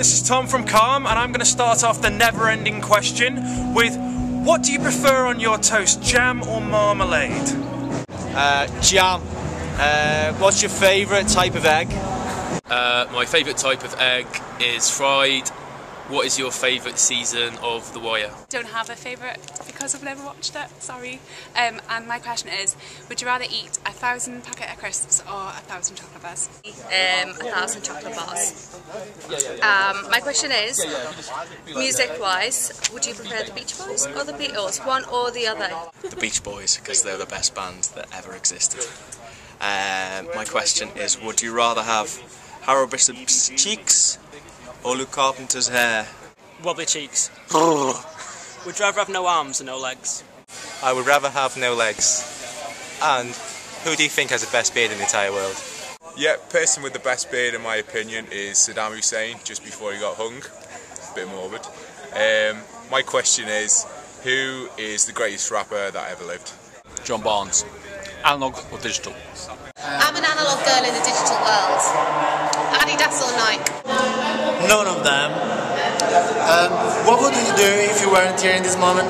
this is Tom from Calm, and I'm going to start off the never-ending question with, what do you prefer on your toast, jam or marmalade? Jam. What's your favourite type of egg? My favourite type of egg is fried. What is your favourite season of The Wire? Don't have a favourite because I've never watched it, sorry. And my question is, would you rather eat 1,000 packet of crisps or 1,000 chocolate bars? 1,000 chocolate bars. My question is, music-wise, would you prefer the Beach Boys or the Beatles? One or the other? The Beach Boys, because they're the best band that ever existed. My question is, would you rather have Harold Bishop's cheeks or Luke Carpenter's hair? Wobbly cheeks. Would you rather have no arms and no legs? I would rather have no legs. And who do you think has the best beard in the entire world? Yeah, person with the best beard in my opinion is Saddam Hussein, just before he got hung. A bit morbid. My question is, who is the greatest rapper that ever lived? John Barnes. Analog or digital? I'm an analog girl in the digital world. Adidas or Nike? None of them. What would you do if you weren't here in this moment?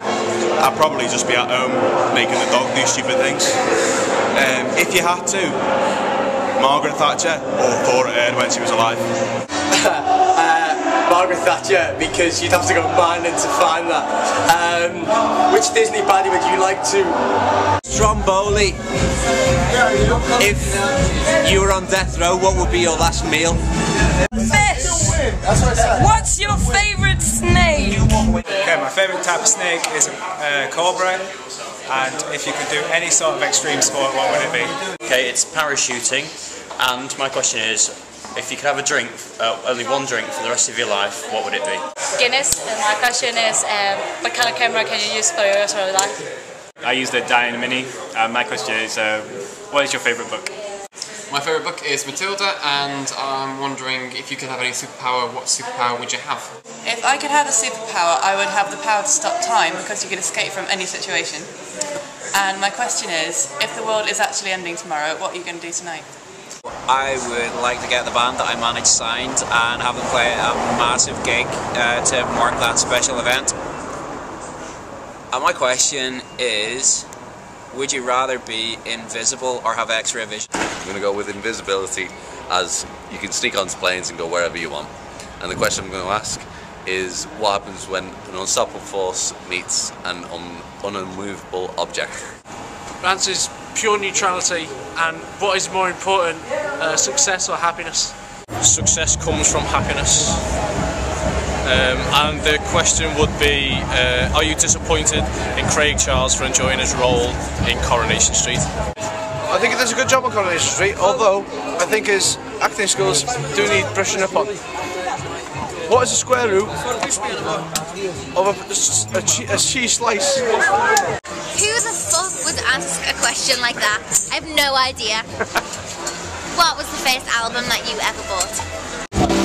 I'd probably just be at home making the dog do stupid things. If you had to, Margaret Thatcher or Thora Heard when she was alive? Margaret Thatcher, because you'd have to go mining to find that. Which Disney baddie would you like to? Stromboli. If you were on death row, what would be your last meal? Fish! What's your favourite snake? Okay, my favourite type of snake is a cobra, and if you could do any sort of extreme sport, what would it be? Okay, it's parachuting, and my question is, if you could have a drink, only one drink for the rest of your life, what would it be? Guinness, and my question is, what kind of camera can you use for your rest of your life? I used a Diane Mini. My question is, what is your favourite book? My favourite book is Matilda, and I'm wondering if you could have any superpower, what superpower would you have? If I could have a superpower, I would have the power to stop time, because you can escape from any situation. And my question is, if the world is actually ending tomorrow, what are you going to do tonight? I would like to get the band that I manage signed and have them play a massive gig to mark that special event. And my question is, would you rather be invisible or have X-ray vision? I'm going to go with invisibility, as you can sneak onto planes and go wherever you want. And the question I'm going to ask is, what happens when an unstoppable force meets an unmovable object? The answer is pure neutrality, and what is more important, success or happiness? Success comes from happiness. And the question would be, are you disappointed in Craig Charles for enjoying his role in Coronation Street? I think he does a good job on Coronation Street, although I think his acting skills do need brushing up on. What is the square root of a cheese slice? Who the fuck would ask a question like that? I have no idea. What was the first album that you ever bought?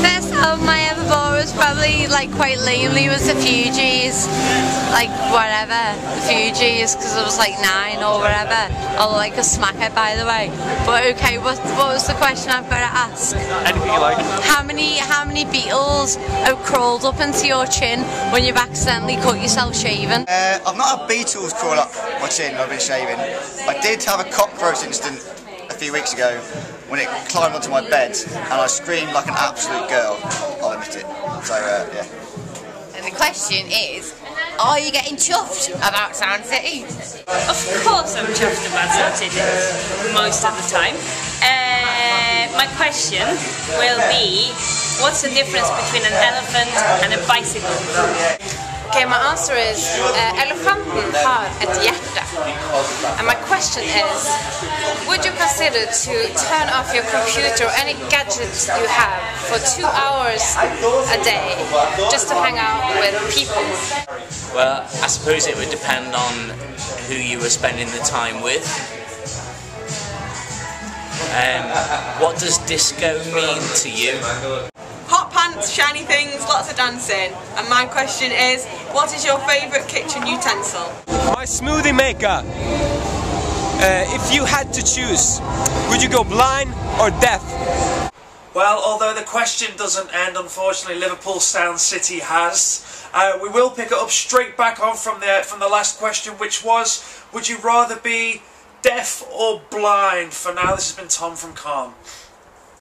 First album I ever bought was probably, like, quite lamely, was the Fugees. Like, whatever, the Fugees, because I was like 9 or whatever. Or like a smacker, by the way. But okay, what was the question I've got to ask? Anything you like. How many beetles have crawled up into your chin when you've accidentally cut yourself shaving? I've not had beetles crawl up my chin when I've been shaving. I did have a cockroach incident a few weeks ago when it climbed onto my bed and I screamed like an absolute girl. I'll admit it. So, yeah. And the question is, are you getting chuffed about Sound City? Of course I'm chuffed about Sound City, most of the time. My question will be, what's the difference between an elephant and a bicycle? Okay, my answer is elefanten har ett hjärta. And my question is, would you consider to turn off your computer or any gadgets you have for 2 hours a day just to hang out with people? Well, I suppose it would depend on who you were spending the time with. What does disco mean to you? Hot pants, shiny things, lots of dancing. And my question is, what is your favourite kitchen utensil? My smoothie maker. If you had to choose, would you go blind or deaf? Well, although the question doesn't end, unfortunately, Liverpool Sound City has. We will pick it up straight back on from the last question, which was, would you rather be deaf or blind? For now, this has been Tom from Calm.